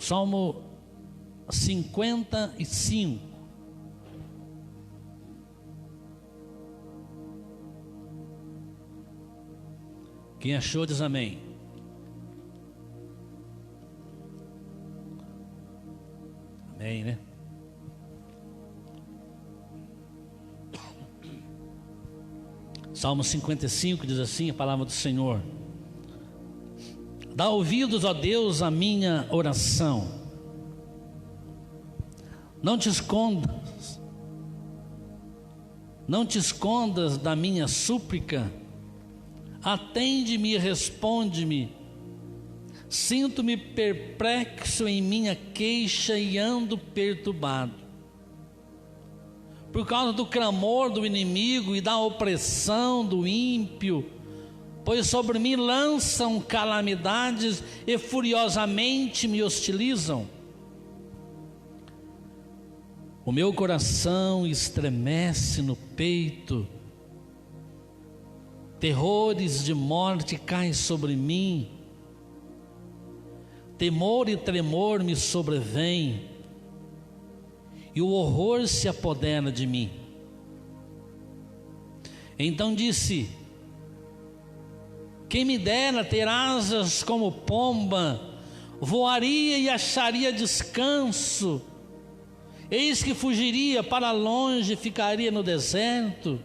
Salmo 55. Quem achou diz amém. Amém, né? Salmo 55 diz assim a palavra do Senhor: dá ouvidos, ó Deus, à minha oração. Não te escondas da minha súplica. Atende-me e responde-me. Sinto-me perplexo em minha queixa e ando perturbado, por causa do clamor do inimigo e da opressão do ímpio, pois sobre mim lançam calamidades e furiosamente me hostilizam. O meu coração estremece no peito, terrores de morte caem sobre mim, temor e tremor me sobrevêm, e o horror se apodera de mim. Então disse: quem me dera ter asas como pomba, voaria e acharia descanso. Eis que fugiria para longe, ficaria no deserto.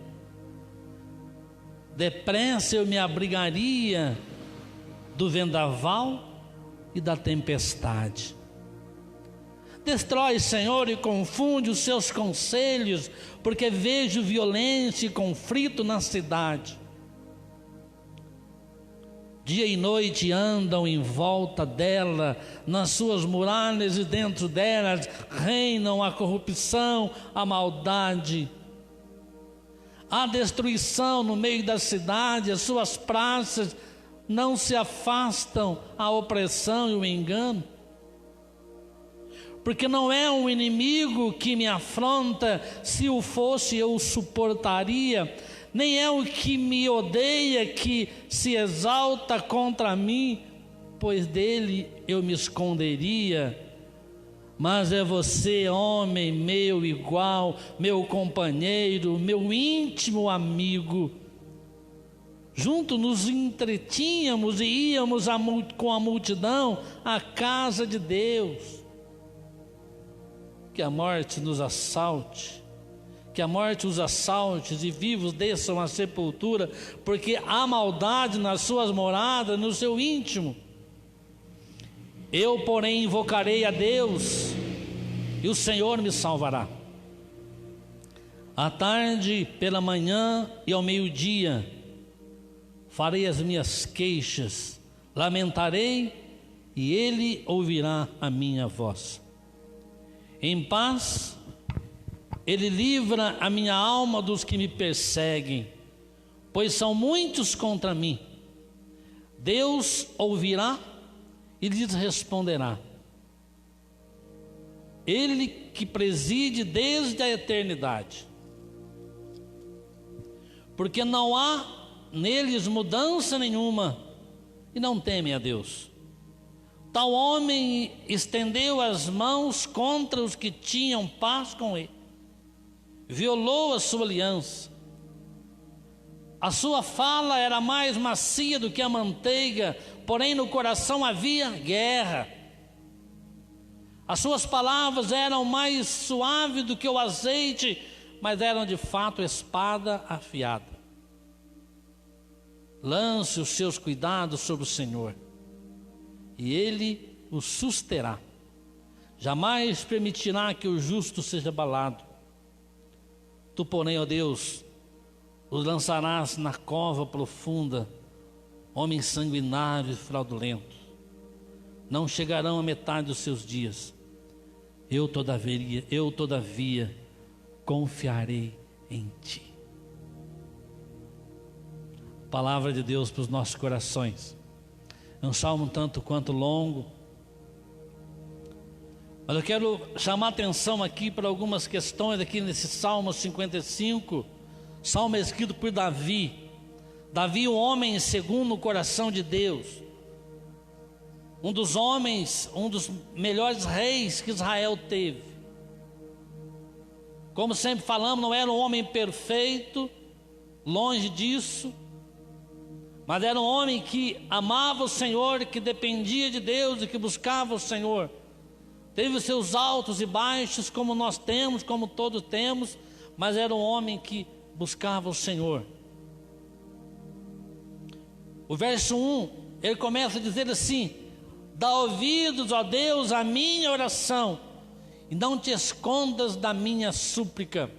Depressa eu me abrigaria do vendaval e da tempestade. Destrói, Senhor, e confunde os seus conselhos, porque vejo violência e conflito na cidade. Dia e noite andam em volta dela, nas suas muralhas e dentro delas reinam a corrupção, a maldade. Há destruição no meio da cidade, as suas praças não se afastam a opressão e o engano. Porque não é um inimigo que me afronta, se o fosse eu o suportaria, nem é o que me odeia que se exalta contra mim, pois dele eu me esconderia. Mas é você, homem meu igual, meu companheiro, meu íntimo amigo. Juntos nos entretínhamos e íamos com a multidão à casa de Deus. Que a morte nos assalte, que a morte os assalte e vivos desçam à sepultura, porque há maldade nas suas moradas, no seu íntimo. Eu, porém, invocarei a Deus, e o Senhor me salvará. À tarde, pela manhã e ao meio-dia, farei as minhas queixas, lamentarei, e Ele ouvirá a minha voz. Em paz, Ele livra a minha alma dos que me perseguem, pois são muitos contra mim. Deus ouvirá e lhes responderá. Ele que preside desde a eternidade, porque não há neles mudança nenhuma, e não temem a Deus. Tal homem estendeu as mãos contra os que tinham paz com ele, violou a sua aliança. A sua fala era mais macia do que a manteiga, porém no coração havia guerra. As suas palavras eram mais suaves do que o azeite, mas eram de fato espada afiada. Lance os seus cuidados sobre o Senhor, e Ele o susterá. Jamais permitirá que o justo seja abalado. Tu, porém, ó Deus, os lançarás na cova profunda, homens sanguinários e fraudulentos. Não chegarão à metade dos seus dias. Eu todavia confiarei em Ti. Palavra de Deus para os nossos corações. É um salmo um tanto quanto longo, mas eu quero chamar a atenção aqui para algumas questões aqui nesse Salmo 55. Salmo escrito por Davi. Davi, um homem segundo o coração de Deus. um dos homens, um dos melhores reis que Israel teve. Como sempre falamos, não era um homem perfeito, longe disso, mas era um homem que amava o Senhor, que dependia de Deus e que buscava o Senhor. Teve os seus altos e baixos, como nós temos, como todos temos, mas era um homem que buscava o Senhor. O verso 1, ele começa a dizer assim: dá ouvidos, ó Deus, à minha oração, e não te escondas da minha súplica.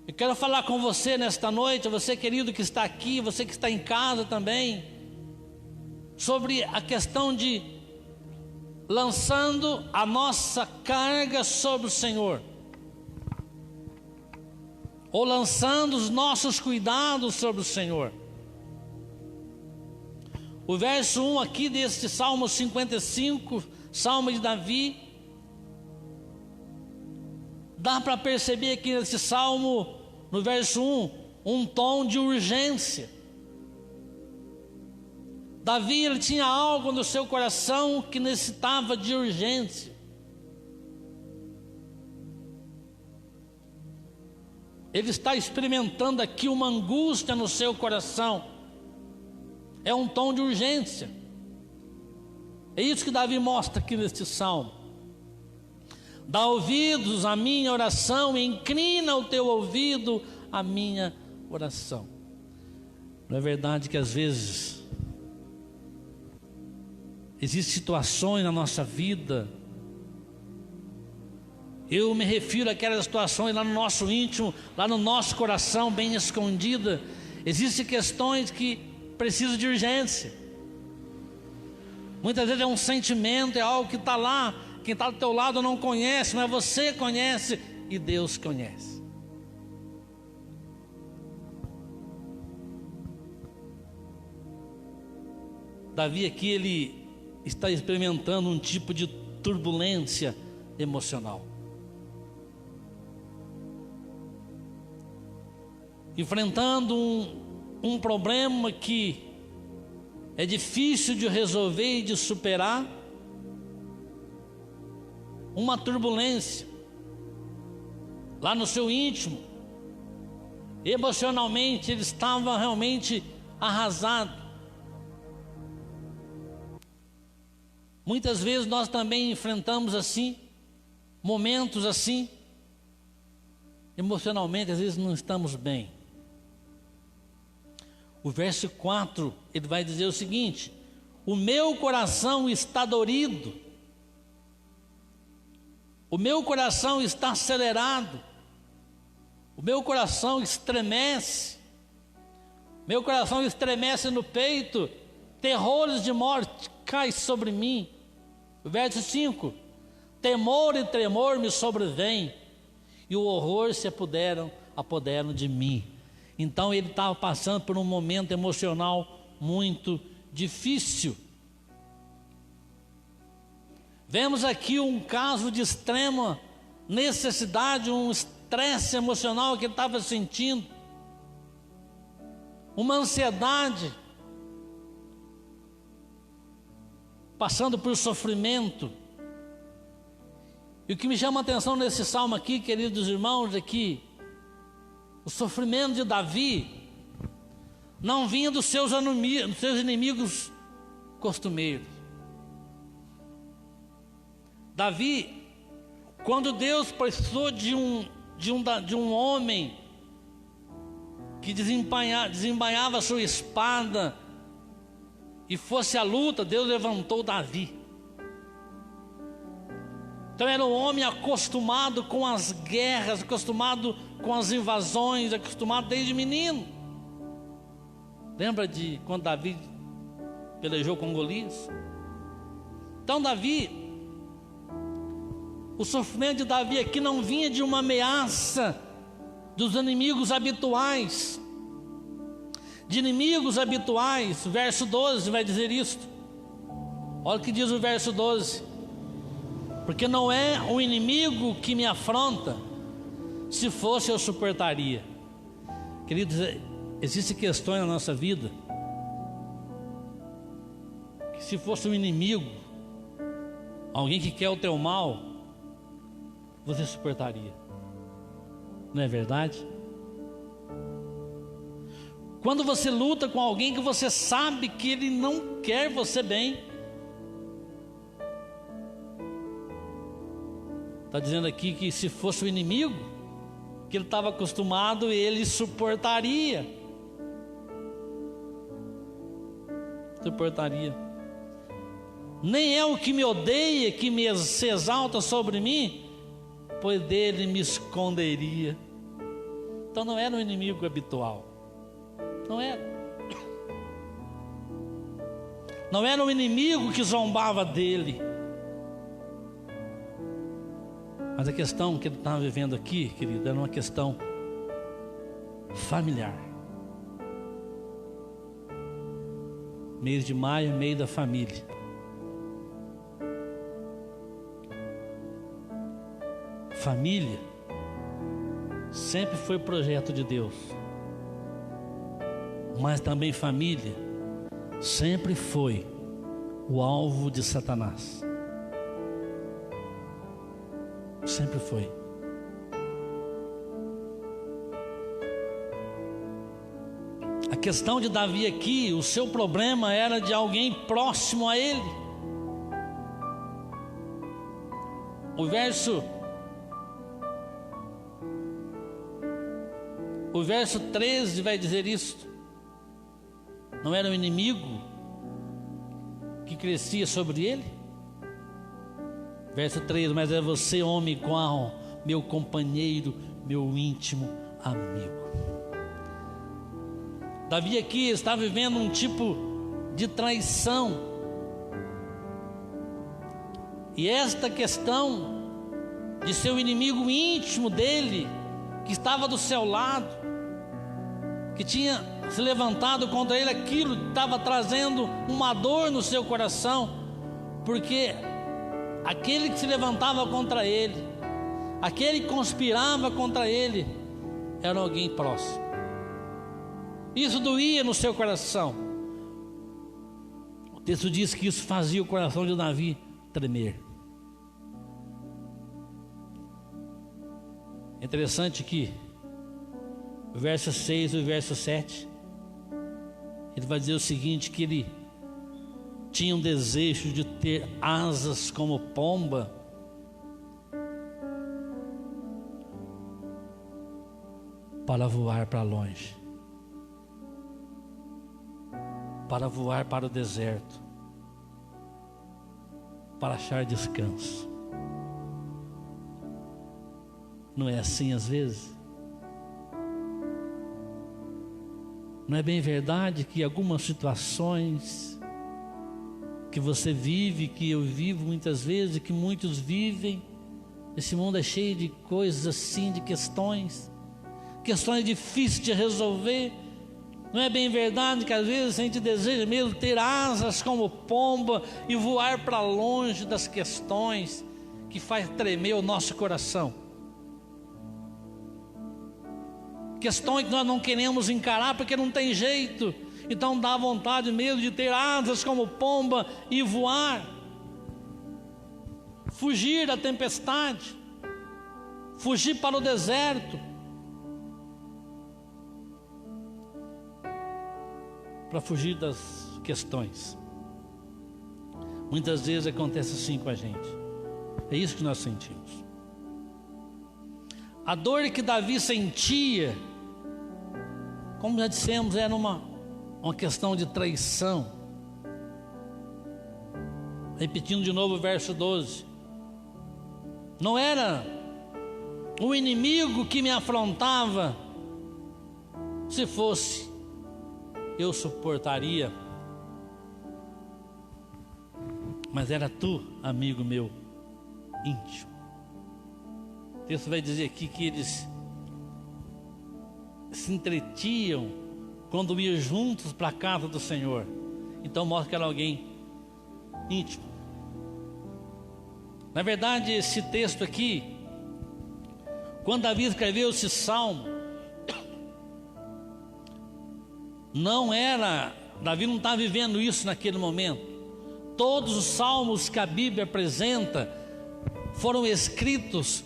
Eu quero falar com você nesta noite, você querido que está aqui, você que está em casa também, sobre a questão de lançando a nossa carga sobre o Senhor, ou lançando os nossos cuidados sobre o Senhor. O verso 1 aqui deste Salmo 55, Salmo de Davi, dá para perceber aqui nesse Salmo, no verso 1, um tom de urgência. Davi, ele tinha algo no seu coração que necessitava de urgência. Ele está experimentando aqui uma angústia no seu coração. É um tom de urgência. É isso que Davi mostra aqui neste salmo. Dá ouvidos à minha oração, e inclina o teu ouvido à minha oração. Não é verdade que às vezes existem situações na nossa vida, eu me refiro àquelas situações lá no nosso íntimo, lá no nosso coração, bem escondida. Existem questões que precisam de urgência. Muitas vezes é um sentimento, é algo que está lá, quem está do teu lado não conhece, mas você conhece e Deus conhece. Davi aqui, ele está experimentando um tipo de turbulência emocional, enfrentando um problema que é difícil de resolver e de superar, uma turbulência lá no seu íntimo. Emocionalmente ele estava realmente arrasado. Muitas vezes nós também enfrentamos assim, momentos assim, emocionalmente às vezes não estamos bem. O verso 4, ele vai dizer o seguinte: o meu coração está dorido, o meu coração está acelerado, o meu coração estremece, meu coração estremece no peito, terrores de morte caem sobre mim. O verso 5, temor e tremor me sobrevêm, e o horror se apoderam de mim. Então ele estava passando por um momento emocional muito difícil. Vemos aqui um caso de extrema necessidade, um estresse emocional que ele estava sentindo, uma ansiedade, passando por sofrimento. E o que me chama a atenção nesse salmo aqui, queridos irmãos, é que o sofrimento de Davi não vinha dos seus inimigos costumeiros. Davi, quando Deus precisou de um homem que desembainhava a sua espada e fosse à luta, Deus levantou Davi. Então era um homem acostumado com as guerras, acostumado com as invasões, acostumado desde menino. Lembra de quando Davi pelejou com Golias? Então Davi, o sofrimento de Davi aqui não vinha de uma ameaça dos inimigos habituais, verso 12 vai dizer isto. Olha o que diz o verso 12: porque não é o inimigo que me afronta, se fosse eu suportaria. Queridos, existem questões na nossa vida que se fosse um inimigo, alguém que quer o teu mal, você suportaria. Não é verdade? Quando você luta com alguém que você sabe que ele não quer você bem, está dizendo aqui que se fosse o inimigo, que ele estava acostumado, ele suportaria. Suportaria. Nem é o que me odeia que se exalta sobre mim, pois dele me esconderia. Então não era um inimigo habitual. Não era. Não era um inimigo que zombava dele. Mas a questão que ele estava vivendo aqui, querido, era uma questão familiar. Mês de maio, mês da família. Família sempre foi projeto de Deus, mas também família sempre foi o alvo de Satanás. Sempre foi. A questão de Davi aqui, o seu problema era de alguém próximo a ele. O verso 13 vai dizer isto. Não era um inimigo que crescia sobre ele? Verso 13, mas é você, homem igual, meu companheiro, meu íntimo amigo. Davi aqui está vivendo um tipo de traição. E esta questão de ser o inimigo íntimo dele, que estava do seu lado, que tinha se levantado contra ele, aquilo estava trazendo uma dor no seu coração, porque aquele que se levantava contra ele, aquele que conspirava contra ele, era alguém próximo. Isso doía no seu coração. O texto diz que isso fazia o coração de Davi tremer. É interessante que o verso 6 e o verso 7, ele vai dizer o seguinte, que ele tinha um desejo de ter asas como pomba, para voar para longe, para voar para o deserto, para achar descanso. Não é assim às vezes? Não é bem verdade que algumas situações que você vive, que eu vivo muitas vezes, que muitos vivem, esse mundo é cheio de coisas assim, de questões difíceis de resolver. Não é bem verdade que às vezes a gente deseja mesmo ter asas como pomba e voar para longe das questões que faz tremer o nosso coração? Questões que nós não queremos encarar porque não tem jeito, então dá vontade mesmo de ter asas como pomba e voar, fugir da tempestade, fugir para o deserto, para fugir das questões. Muitas vezes acontece assim com a gente. É isso que nós sentimos. A dor que Davi sentia, como já dissemos, era uma questão de traição. Repetindo de novo o verso 12. Não era o inimigo que me afrontava. Se fosse, eu suportaria. Mas era tu, amigo meu íntimo. O texto vai dizer aqui que eles se entretiam quando iam juntos para a casa do Senhor. Então mostra que era alguém íntimo. Na verdade, esse texto aqui, quando Davi escreveu esse salmo, Davi não está vivendo isso naquele momento. todos os salmos que a Bíblia apresenta foram escritos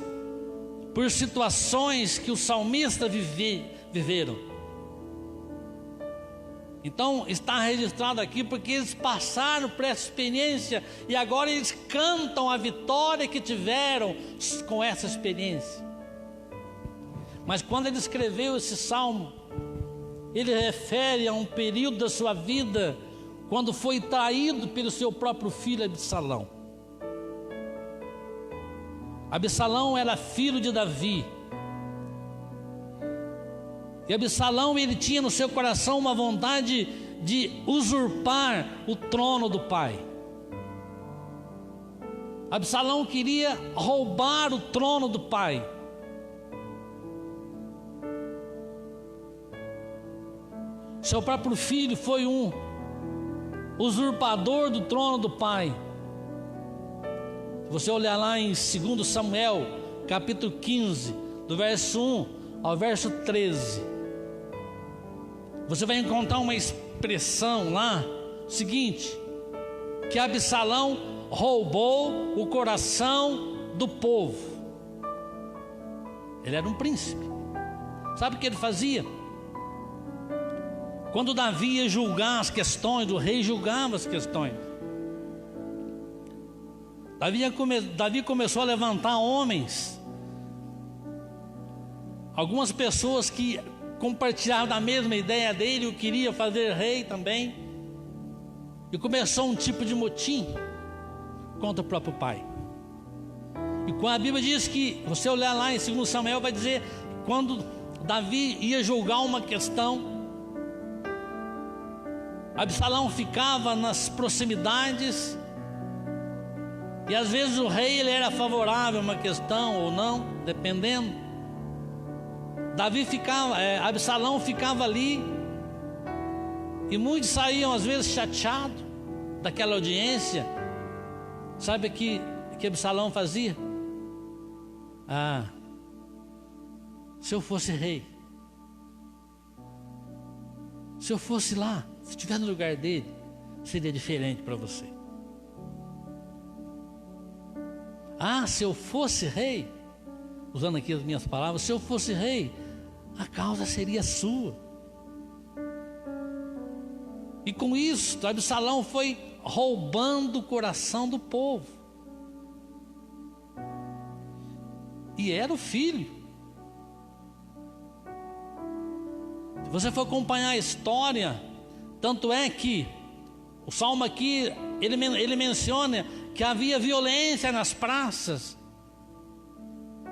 por situações que os salmistas viveram. Então está registrado aqui porque eles passaram por essa experiência e agora eles cantam a vitória que tiveram com essa experiência. Mas quando ele escreveu esse salmo, ele refere a um período da sua vida quando foi traído pelo seu próprio filho Absalão. Absalão era filho de Davi. E Absalão, ele tinha no seu coração uma vontade de usurpar o trono do pai. Absalão queria roubar o trono do pai. Seu próprio filho foi um usurpador do trono do pai. Se você olhar lá em 2 Samuel, capítulo 15, do verso 1 ao verso 13, você vai encontrar uma expressão lá, seguinte, que Absalão roubou o coração do povo. Ele era um príncipe. Sabe o que ele fazia? Quando Davi ia julgar as questões, o rei julgava as questões. Davi começou a levantar homens, algumas pessoas que compartilhavam da mesma ideia dele, o queria fazer rei também. E começou um tipo de motim contra o próprio pai. E quando a Bíblia diz que, você olhar lá em 2 Samuel, vai dizer, quando Davi ia julgar uma questão, Absalão ficava nas proximidades, e às vezes o rei ele era favorável a uma questão ou não, dependendo. Absalão ficava ali, e muitos saíam às vezes chateados daquela audiência. Sabe o que Absalão fazia? Se eu fosse rei, se eu fosse lá, se estiver no lugar dele, seria diferente para você. Se eu fosse rei, usando aqui as minhas palavras, se eu fosse rei, a causa seria sua. E com isso, Absalão foi roubando o coração do povo. E era o filho. Se você for acompanhar a história, tanto é que o salmo aqui, ele menciona que havia violência nas praças,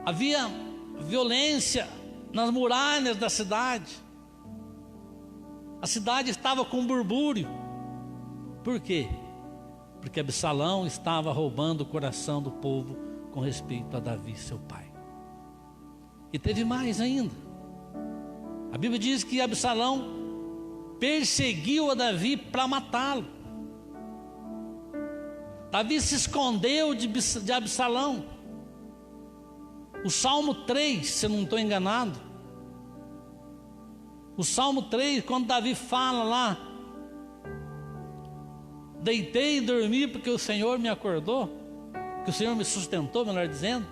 havia violência nas muralhas da cidade. A cidade estava com burbúrio. Por quê? Porque Absalão estava roubando o coração do povo com respeito a Davi, seu pai. E teve mais ainda. A Bíblia diz que Absalão perseguiu a Davi para matá-lo. Davi se escondeu de Absalão. O Salmo 3, se eu não estou enganado, o Salmo 3, quando Davi fala lá, deitei e dormi porque o Senhor me acordou, que o Senhor me sustentou, melhor dizendo.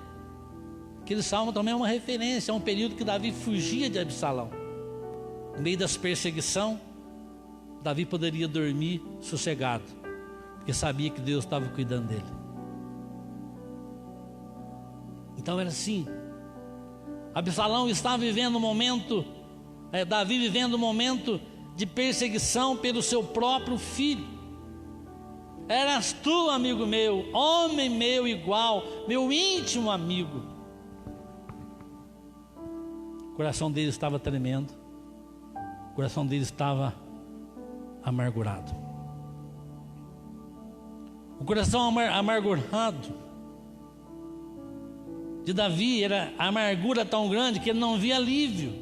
Aquele salmo também é uma referência a um período que Davi fugia de Absalão. No meio das perseguições, Davi poderia dormir sossegado, porque sabia que Deus estava cuidando dele. Então era assim. Absalão estava vivendo um momento, Davi vivendo um momento de perseguição pelo seu próprio filho. Eras tu, amigo meu, homem meu igual, meu íntimo amigo. O coração dele estava tremendo, o coração dele estava amargurado. O coração amargurado de Davi era a amargura tão grande que ele não via alívio.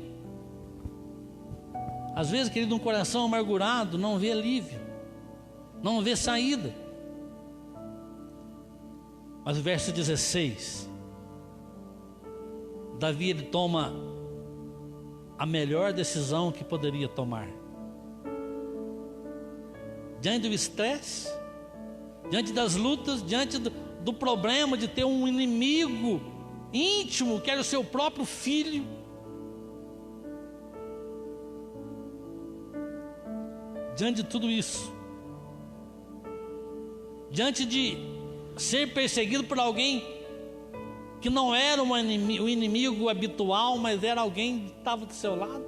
Às vezes, querido, um coração amargurado não vê alívio, não vê saída. Mas o verso 16, Davi ele toma a melhor decisão que poderia tomar. Diante do estresse, diante das lutas, diante do problema de ter um inimigo íntimo, que era o seu próprio filho. Diante de tudo isso, diante de ser perseguido por alguém que não era o inimigo habitual, mas era alguém que estava do seu lado.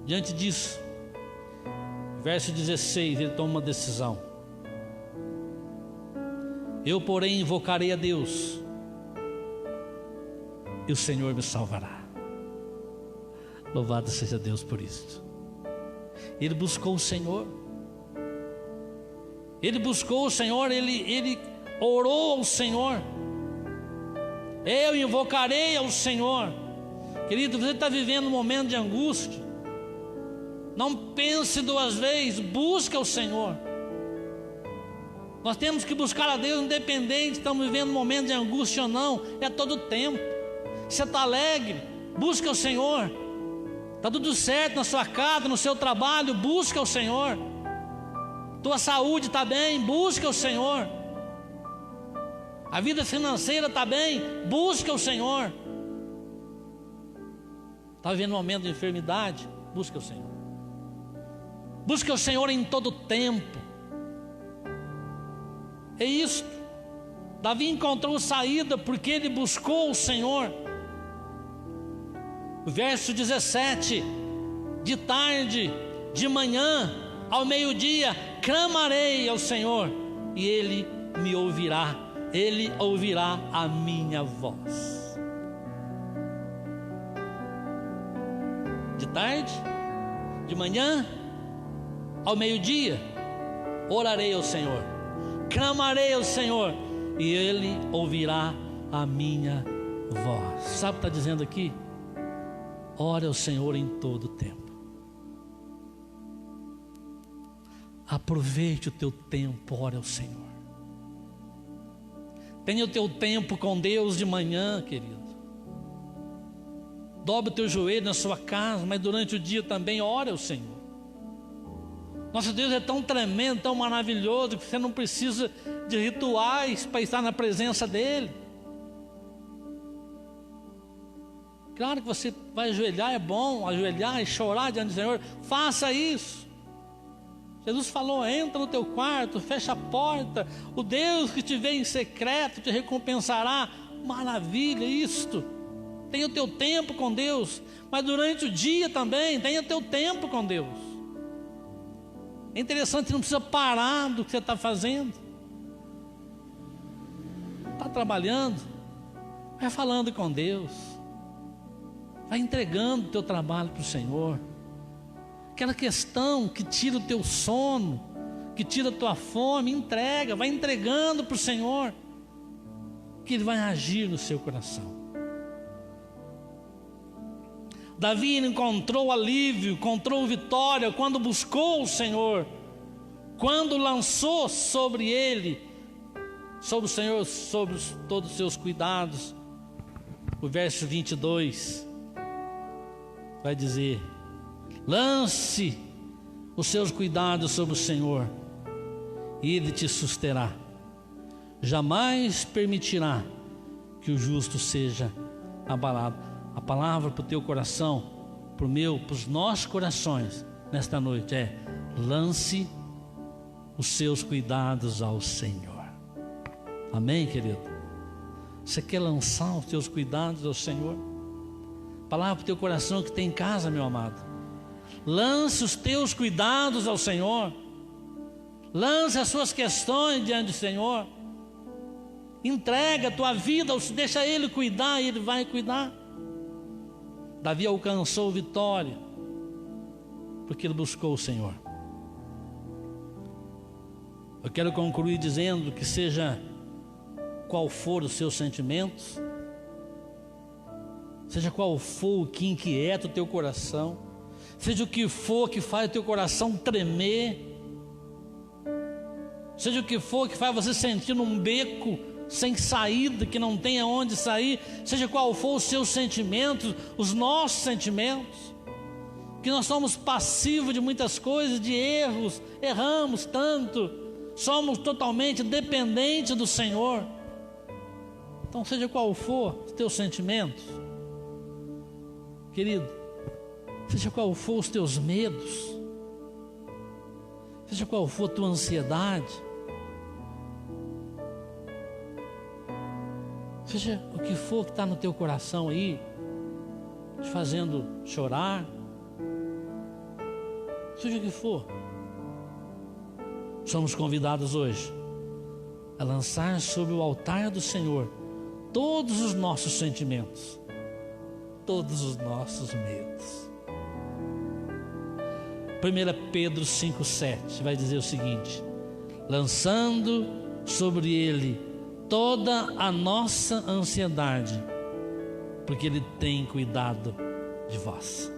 Diante disso, verso 16, ele toma uma decisão. Eu, porém, invocarei a Deus, e o Senhor me salvará. Louvado seja Deus por isso. Ele buscou o Senhor. Ele buscou o Senhor, ele orou ao Senhor. Eu invocarei ao Senhor. Querido, você está vivendo um momento de angústia, não pense duas vezes, busca o Senhor. Nós temos que buscar a Deus independente, estamos vivendo um momento de angústia ou não, é todo o tempo. Você está alegre, busca o Senhor. Está tudo certo na sua casa, no seu trabalho, busca o Senhor. Tua saúde está bem, busca o Senhor. A vida financeira está bem, busca o Senhor. Está vivendo um momento de enfermidade, busca o Senhor. Busca o Senhor em todo tempo. É isto. Davi encontrou saída porque ele buscou o Senhor. Verso 17: de tarde, de manhã, ao meio-dia, clamarei ao Senhor, e Ele me ouvirá. Ele ouvirá a minha voz. De tarde, de manhã, ao meio-dia, orarei ao Senhor, clamarei ao Senhor, e Ele ouvirá a minha voz. Sabe o que está dizendo aqui? Ore ao Senhor em todo o tempo. Aproveite o teu tempo, ore ao Senhor. Tenha o teu tempo com Deus de manhã, querido. Dobre o teu joelho na sua casa, mas durante o dia também ore ao Senhor. Nosso Deus é tão tremendo, tão maravilhoso, que você não precisa de rituais para estar na presença dEle. Claro que você vai ajoelhar, é bom ajoelhar e chorar diante do Senhor. Faça isso. Jesus falou: entra no teu quarto, fecha a porta. O Deus que te vê em secreto te recompensará. Maravilha isto. Tenha o teu tempo com Deus. Mas durante o dia também, tenha o teu tempo com Deus. É interessante, você não precisa parar do que você está fazendo. Está trabalhando, vai falando com Deus. Vai entregando o teu trabalho para o Senhor. Aquela questão que tira o teu sono, que tira a tua fome, entrega, vai entregando para o Senhor, que Ele vai agir no seu coração. Davi encontrou alívio, encontrou vitória quando buscou o Senhor, quando lançou sobre Ele, sobre o Senhor, sobre todos os seus cuidados. O verso 22 vai dizer: lance os seus cuidados sobre o Senhor, e Ele te susterá. Jamais permitirá que o justo seja abalado. A palavra para o teu coração, para o meu, para os nossos corações nesta noite é: lance os seus cuidados ao Senhor. Amém, querido? Você quer lançar os teus cuidados ao Senhor? Palavra para o teu coração que tem em casa, meu amado. Lance os teus cuidados ao Senhor. Lance as suas questões diante do Senhor. Entrega a tua vida, deixa Ele cuidar, e Ele vai cuidar. Davi alcançou vitória porque ele buscou o Senhor. Eu quero concluir dizendo que seja qual for os seus sentimentos, seja qual for o que inquieta o teu coração, seja o que for que faz o teu coração tremer, seja o que for que faz você sentir num beco sem saída, que não tem aonde sair, seja qual for os seus sentimentos, os nossos sentimentos, que nós somos passivos de muitas coisas, de erros, erramos tanto, somos totalmente dependentes do Senhor. Então, seja qual for os teus sentimentos, querido, seja qual for os teus medos, seja qual for a tua ansiedade, seja o que for que está no teu coração aí, te fazendo chorar, seja o que for, somos convidados hoje a lançar sobre o altar do Senhor todos os nossos sentimentos, todos os nossos medos. 1 Pedro 5,7 vai dizer o seguinte: lançando sobre Ele toda a nossa ansiedade, porque Ele tem cuidado de vós.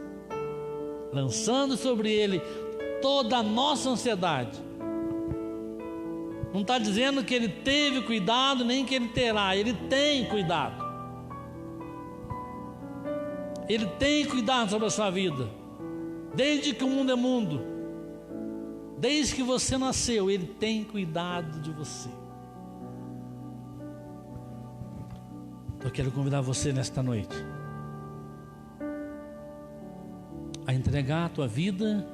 Lançando sobre Ele toda a nossa ansiedade. Não está dizendo que Ele teve cuidado, nem que Ele terá. Ele tem cuidado. Ele tem cuidado sobre a sua vida. Desde que o mundo é mundo, desde que você nasceu, Ele tem cuidado de você. Eu quero convidar você nesta noite a entregar a tua vida,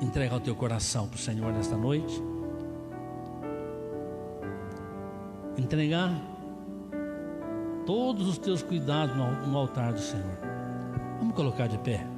entregar o teu coração para o Senhor nesta noite, entregar todos os teus cuidados no altar do Senhor. Vamos colocar de pé.